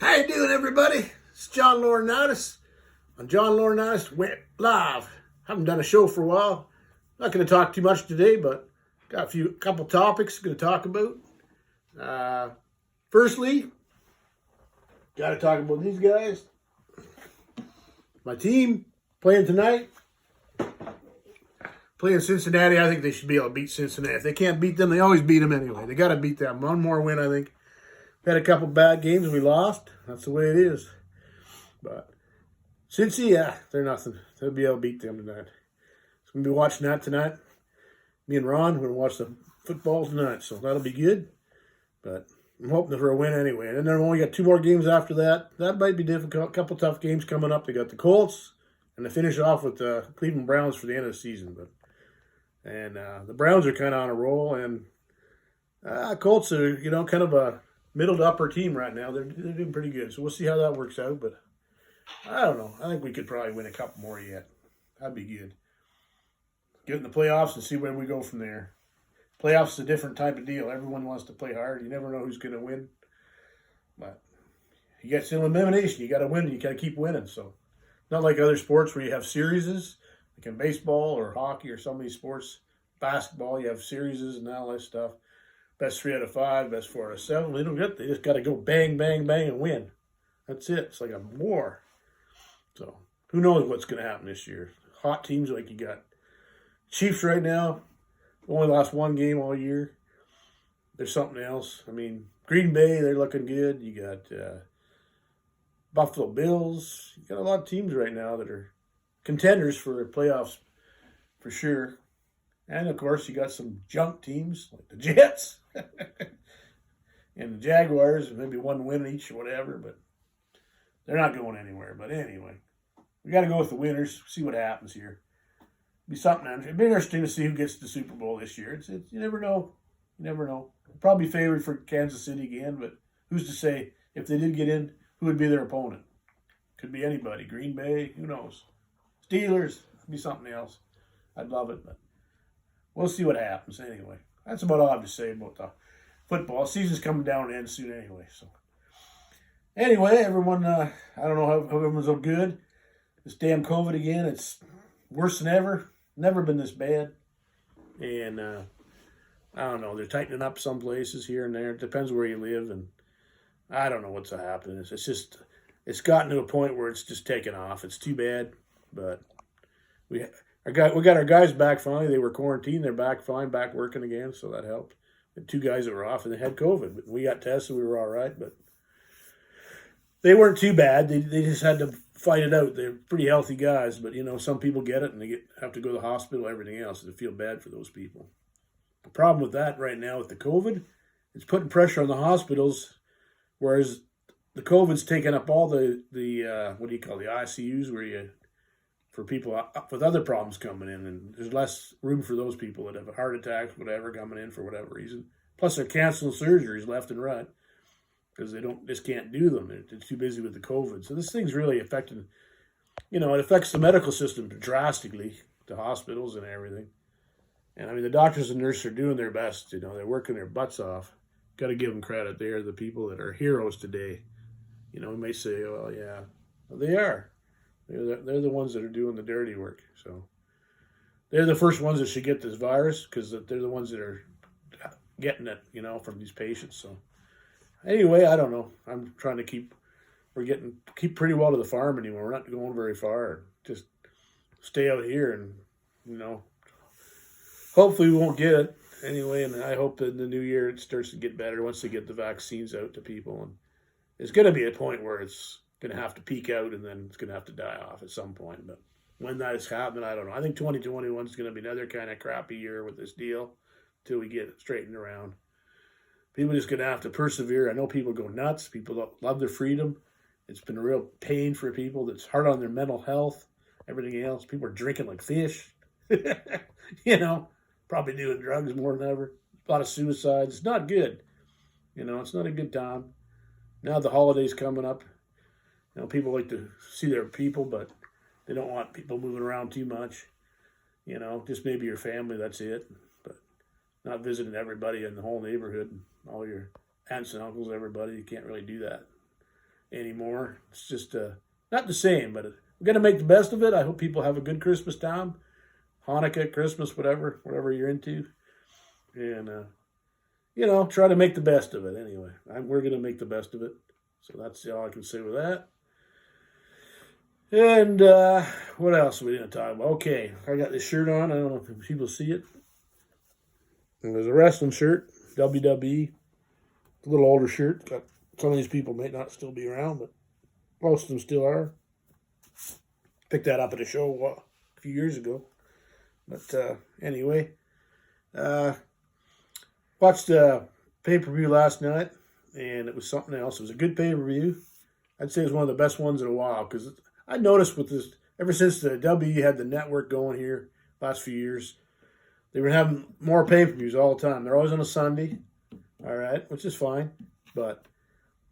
How you doing, everybody? It's John Laurinaitis on John Laurinaitis Live. Haven't done a show for a while. Not going to talk too much today, but got a couple topics going to talk about. Firstly, got to talk about these guys. My team playing tonight. Playing Cincinnati. I think they should be able to beat Cincinnati. If they can't beat them, they always beat them anyway. They got to beat them. One more win, I think. Had a couple bad games we lost. That's the way it is. But Cincy, yeah, they're nothing. They'll be able to beat them tonight. So I'm going to be watching that tonight. Me and Ron, we're going to watch the football tonight. So that'll be good. But I'm hoping for a win anyway. And then they've only got 2 more games after that. That might be difficult. A couple tough games coming up. They got the Colts. And they finish off with the Cleveland Browns for the end of the season. And the Browns are kind of on a roll. And Colts are, kind of a middle to upper team right now. They're doing pretty good. So we'll see how that works out. But I don't know. I think we could probably win a couple more yet. That'd be good. Get in the playoffs and see where we go from there. Playoffs is a different type of deal. Everyone wants to play hard. You never know who's going to win. But you got still elimination. You got to win. You got to keep winning. So not like other sports where you have series, like in baseball or hockey or some of these sports. Basketball, you have series and all that stuff. Best 3 out of 5, best 4 out of 7. They just got to go bang, bang, bang and win. That's it. It's like a war. So who knows what's going to happen this year. Hot teams like you got Chiefs right now. Only lost 1 game all year. There's something else. I mean, Green Bay, they're looking good. You got Buffalo Bills. You got a lot of teams right now that are contenders for the playoffs for sure. And, of course, you got some junk teams like the Jets and the Jaguars, maybe 1 win each or whatever, but they're not going anywhere. But anyway, we got to go with the winners, see what happens here. Be something. It'd be interesting to see who gets the Super Bowl this year. It's you never know. You never know. Probably favored for Kansas City again, but who's to say if they did get in, who would be their opponent? Could be anybody. Green Bay, who knows? Steelers, could be something else. I'd love it, but we'll see what happens anyway. That's about all I have to say about the football. Season's coming down to end soon anyway. So anyway, everyone, I don't know how everyone's so good. This damn COVID again, it's worse than ever. Never been this bad. And I don't know. They're tightening up some places here and there. It depends where you live. And I don't know what's happening. It's gotten to a point where it's just taken off. It's too bad. But we got our guys back finally. They were quarantined. They're back fine, back working again, so that helped. The 2 guys that were off, and they had COVID. But we got tested. We were all right, but they weren't too bad. They just had to fight it out. They're pretty healthy guys, but, some people get it, and they have to go to the hospital, everything else, and I feel bad for those people. The problem with that right now with the COVID, it's putting pressure on the hospitals, whereas the COVID's taking up all the what do you call the ICUs, where for people with other problems coming in, and there's less room for those people that have heart attacks, whatever, coming in for whatever reason. Plus, they're canceling surgeries left and right because they just can't do them. They're too busy with the COVID. So this thing's really affecting, it affects the medical system drastically, the hospitals and everything. And I mean, the doctors and nurses are doing their best. They're working their butts off. Got to give them credit. They are the people that are heroes today. We may say, well, yeah, well, they are. They're the ones that are doing the dirty work. So they're the first ones that should get this virus because they're the ones that are getting it, from these patients. So anyway, I don't know. I'm trying to keep pretty well to the farm anymore. We're not going very far. Just stay out here and, hopefully we won't get it anyway. And I hope that in the new year it starts to get better once they get the vaccines out to people. And it's going to be a point where it's going to have to peak out and then it's going to have to die off at some point. But when that is happening, I don't know. I think 2021 is going to be another kind of crappy year with this deal until we get it straightened around. People are just going to have to persevere. I know people go nuts. People don't love their freedom. It's been a real pain for people. That's hard on their mental health, everything else. People are drinking like fish. Probably doing drugs more than ever. A lot of suicides. It's not good. It's not a good time. Now the holidays coming up. People like to see their people, but they don't want people moving around too much. Just maybe your family, that's it. But not visiting everybody in the whole neighborhood, all your aunts and uncles, everybody. You can't really do that. anymore. It's just not the same, but we're going to make the best of it. I hope people have a good Christmas time, Hanukkah, Christmas, whatever you're into. And, try to make the best of it anyway. We're going to make the best of it. So that's all I can say with that. And what else are we going to talk about? Okay, I got this shirt on. I don't know if people see it. And there's a wrestling shirt, WWE. It's a little older shirt. Some of these people may not still be around, but most of them still are. Picked that up at a show a few years ago. But anyway, watched the pay-per-view last night, and it was something else. It was a good pay-per-view. I'd say it was one of the best ones in a while, because I noticed with this, ever since the W had the network going here last few years, they were having more pay-per-views all the time. They're always on a Sunday, all right, which is fine. But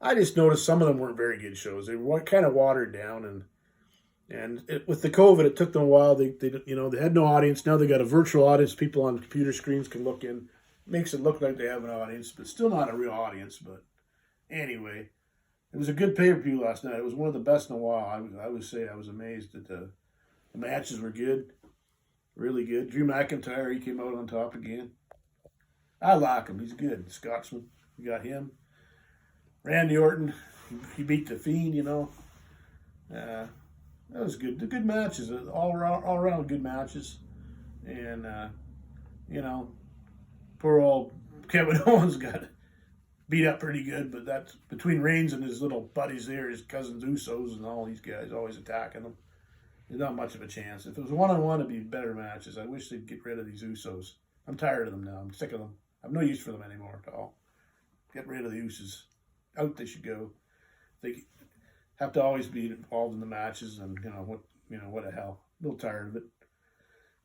I just noticed some of them weren't very good shows. They were kind of watered down, with the COVID, it took them a while. They had no audience. Now they got a virtual audience. People on computer screens can look in. Makes it look like they have an audience, but still not a real audience. But anyway, it was a good pay-per-view last night. It was one of the best in a while. I would say I was amazed that the matches were good, really good. Drew McIntyre, he came out on top again. I like him. He's good. Scotsman. We got him. Randy Orton, he beat the Fiend. That was good. The good matches, all around good matches, and poor old Kevin Owens got beat up pretty good, but that's between Reigns and his little buddies there, his cousins Usos and all these guys always attacking them. There's not much of a chance. If it was one-on-one, it'd be better matches. I wish they'd get rid of these Usos. I'm tired of them now. I'm sick of them. I have no use for them anymore at all. Get rid of the Usos. Out they should go. They have to always be involved in the matches, and what the hell. A little tired of it.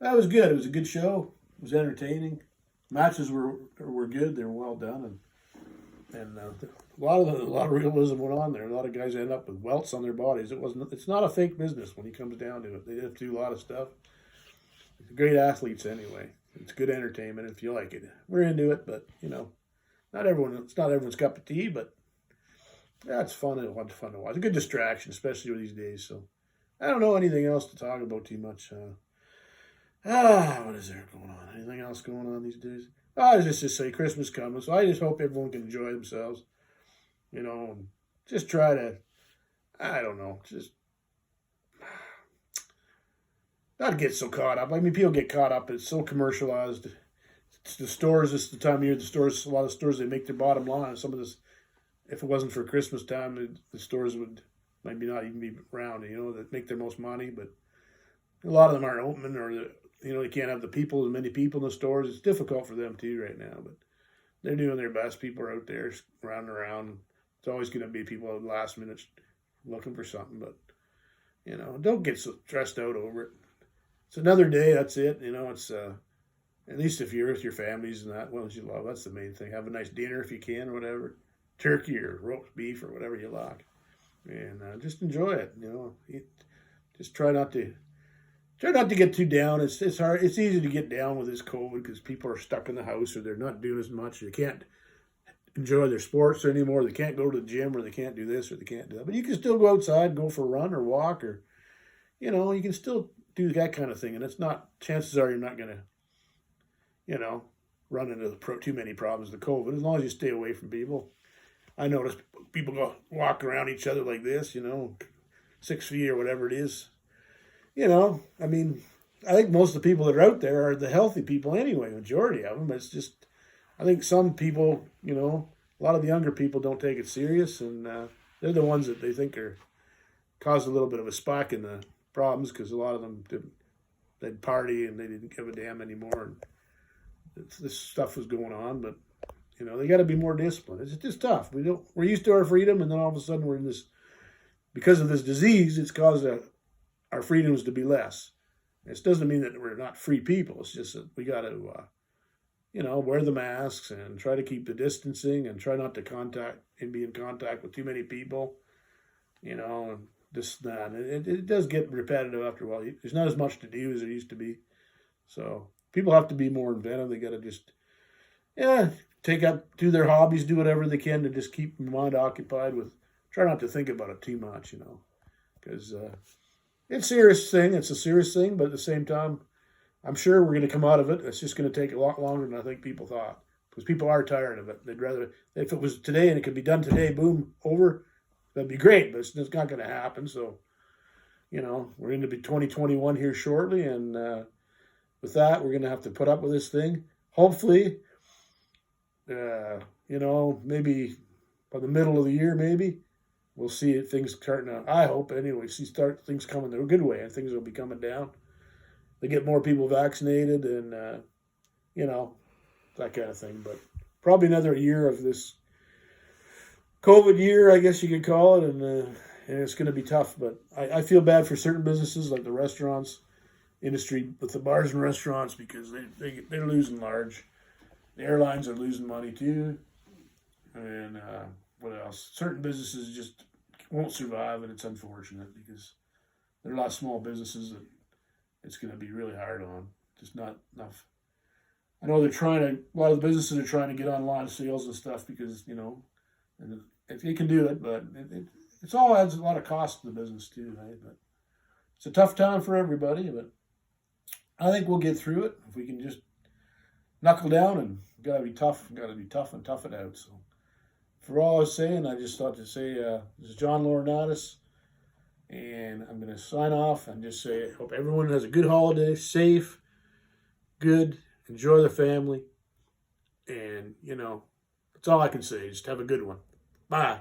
That was good. It was a good show. It was entertaining. Matches were good. They were well done, and a lot of realism went on there. A lot of guys end up with welts on their bodies. It's not a fake business when it comes down to it. They have to do a lot of stuff. Great athletes anyway. It's good entertainment if you like it. We're into it, but not everyone. It's not everyone's cup of tea, but it's fun and fun to watch. A good distraction, especially these days. So I don't know anything else to talk about too much. What is there going on? Anything else going on these days? I was just to say Christmas coming, so I just hope everyone can enjoy themselves. And just try to, I don't know, just not get so caught up. I mean, people get caught up. It's so commercialized. It's the stores, this is the time of year, a lot of stores, they make their bottom line. Some of this, if it wasn't for Christmas time, the stores would maybe not even be around, that make their most money. But a lot of them aren't open, or they can't have as many people in the stores. It's difficult for them too right now, but they're doing their best. People are out there running around. It's always going to be people at the last minute looking for something, but don't get so stressed out over it. It's another day. That's it. It's at least if you're with your families and that ones you love, that's the main thing. Have a nice dinner if you can, or whatever, turkey or roast beef or whatever you like, and just enjoy it. Just try not to get too down. It's hard. It's easy to get down with this COVID because people are stuck in the house, or they're not doing as much. They can't enjoy their sports anymore. They can't go to the gym, or they can't do this, or they can't do that. But you can still go outside, go for a run or walk, or you can still do that kind of thing. And it's not. Chances are you're not going to, run into too many problems with COVID as long as you stay away from people. I notice people go walk around each other like this, 6 feet or whatever it is. I mean, I think most of the people that are out there are the healthy people anyway, majority of them. But it's just, I think some people, a lot of the younger people don't take it serious, and they're the ones that they think are caused a little bit of a spike in the problems, because a lot of them they'd party and they didn't give a damn anymore. And this stuff was going on, but they got to be more disciplined. It's just tough. We're used to our freedom, and then all of a sudden we're in this, because of this disease, it's caused our freedoms to be less. It doesn't mean that we're not free people. It's just that we got to, wear the masks and try to keep the distancing, and try not to be in contact with too many people, and this, that. It does get repetitive after a while. There's not as much to do as there used to be. So people have to be more inventive. They got to just, do their hobbies, do whatever they can to just keep their mind occupied with try not to think about it too much, because it's a serious thing. It's a serious thing, but at the same time, I'm sure we're going to come out of it. It's just going to take a lot longer than I think people thought, because people are tired of it. They'd rather, if it was today and it could be done today, boom, over, that'd be great, but it's not going to happen. So, we're going to be 2021 here shortly, and with that, we're going to have to put up with this thing. Hopefully, maybe by the middle of the year, maybe we'll see things starting to. I hope anyway. Things coming the good way, and things will be coming down. They get more people vaccinated, and that kind of thing. But probably another year of this COVID year, I guess you could call it, and it's going to be tough. But I feel bad for certain businesses like the restaurants industry with the bars and restaurants, because they're losing large. The airlines are losing money too, and what else? Certain businesses just won't survive, and it's unfortunate because there are a lot of small businesses that it's going to be really hard on. Just not enough. I know a lot of the businesses are trying to get online sales and stuff because, and they can do it, but it's all adds a lot of cost to the business too, right? But it's a tough time for everybody, but I think we'll get through it if we can just knuckle down, and got to be tough and tough it out. So for all I was saying, I just thought to say, this is John Laurinaitis, and I'm going to sign off and just say I hope everyone has a good holiday, safe, good, enjoy the family, and, that's all I can say. Just have a good one. Bye.